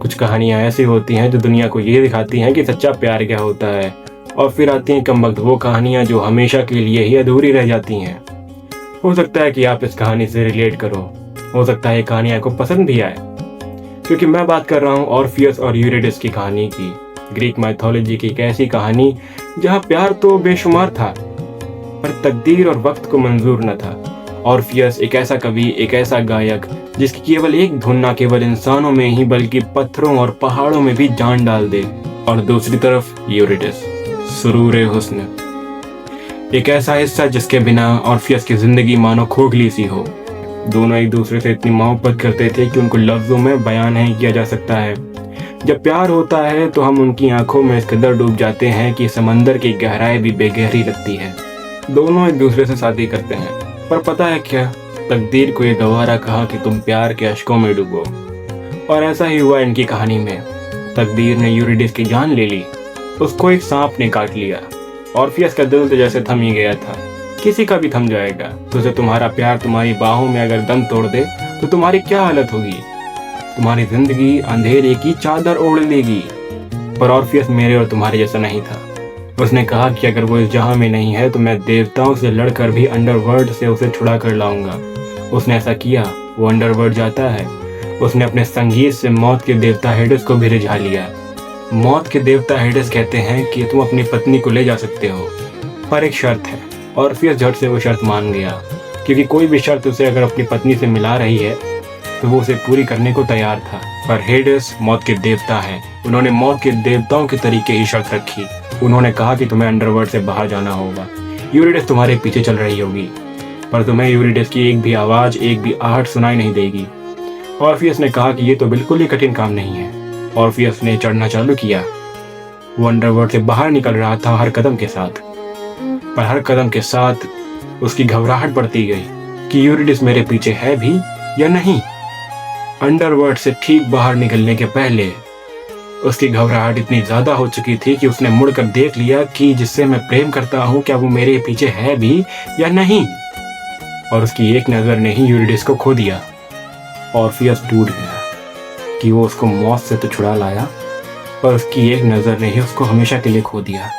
कुछ कहानियाँ ऐसी होती हैं जो दुनिया को ये दिखाती हैं कि सच्चा प्यार क्या होता है, और फिर आती हैं कमबख्त वो कहानियाँ जो हमेशा के लिए ही अधूरी रह जाती हैं। हो सकता है कि आप इस कहानी से रिलेट करो, हो सकता है ये कहानी आपको पसंद भी आए, क्योंकि मैं बात कर रहा हूँ ऑर्फियस और यूरिडिस की कहानी की। ग्रीक माइथोलॉजी की एक ऐसी कहानी जहाँ प्यार तो बेशुमार था, पर तकदीर और वक्त को मंजूर न था। ऑर्फियस एक ऐसा कवि, एक ऐसा गायक जिसकी केवल एक धुन ना केवल इंसानों में ही बल्कि पत्थरों और पहाड़ों में भी जान डाल दे। और दूसरी तरफ यूरिडिस, सुरूर हुस्न, एक ऐसा हिस्सा जिसके बिना ऑर्फियस की जिंदगी मानो खोखली सी हो। दोनों एक दूसरे से इतनी मोहब्बत करते थे कि उनको लफ्जों में बयान नहीं किया जा सकता है। जब प्यार होता है तो हम उनकी आंखों में इस कदर डूब जाते हैं कि समंदर की गहराई भी बेगहरी लगती है। दोनों एक दूसरे से शादी करते हैं, पर पता है क्या, तकदीर को ये गवारा कहा कि तुम प्यार के अश्कों में डूबो। और ऐसा ही हुआ इनकी कहानी में। तकदीर ने यूरिडिस की जान ले ली, उसको एक सांप ने काट लिया। ऑर्फियस का दिल तो जैसे थम ही गया था, किसी का भी थम जाएगा। तुझे तुम्हारा प्यार तुम्हारी बाहों में अगर दम तोड़ दे तो तुम्हारी क्या हालत होगी, तुम्हारी जिंदगी अंधेरे की चादर ओढ़ लेगी। पर ऑर्फियस मेरे और तुम्हारे जैसा नहीं था। उसने कहा कि अगर वो इस जहां में नहीं है तो मैं देवताओं से लड़कर भी अंडरवर्ल्ड से उसे छुड़ा कर लाऊंगा। उसने ऐसा किया, वो अंडरवर्ल्ड जाता है। उसने अपने संगीत से मौत के देवता हेडिस को भी रिझा लिया। मौत के देवता हेडिस कहते हैं कि तुम अपनी पत्नी को ले जा सकते हो, पर एक शर्त है। ऑर्फियस झट से वो शर्त मान गया, क्योंकि कोई भी शर्त उसे अगर अपनी पत्नी से मिला रही है तो वो उसे पूरी करने को तैयार था। पर हेडिस मौत के देवता है, उन्होंने मौत के देवताओं के तरीके ही शर्त रखी। उन्होंने कहा कि तुम्हें अंडरवर्ल्ड से बाहर जाना होगा। यूरिडिस तुम्हारे पीछे चल रही होगी, पर तुम्हें यूरिडिस की एक भी आवाज़, एक भी आहट सुनाई नहीं देगी। ऑर्फियस ने कहा कि ये तो बिल्कुल ही कठिन काम नहीं है। ऑर्फियस ने चढ़ना चालू किया। वो अंडरवर्ल्ड से बाहर निकल रहा था हर कदम के साथ, पर हर कदम के साथ उसकी घबराहट बढ़ती गई कि यूरिडिस मेरे पीछे है भी या नहीं। अंडरवर्ल्ड से ठीक बाहर निकलने के पहले उसकी घबराहट इतनी ज्यादा हो चुकी थी कि उसने मुड़कर देख लिया कि जिससे मैं प्रेम करता हूँ क्या वो मेरे पीछे है भी या नहीं। और उसकी एक नजर ने ही यूरिडिस को खो दिया। ऑर्फियस टूट गया कि वो उसको मौत से तो छुड़ा लाया, पर उसकी एक नजर ने ही उसको हमेशा के लिए खो दिया।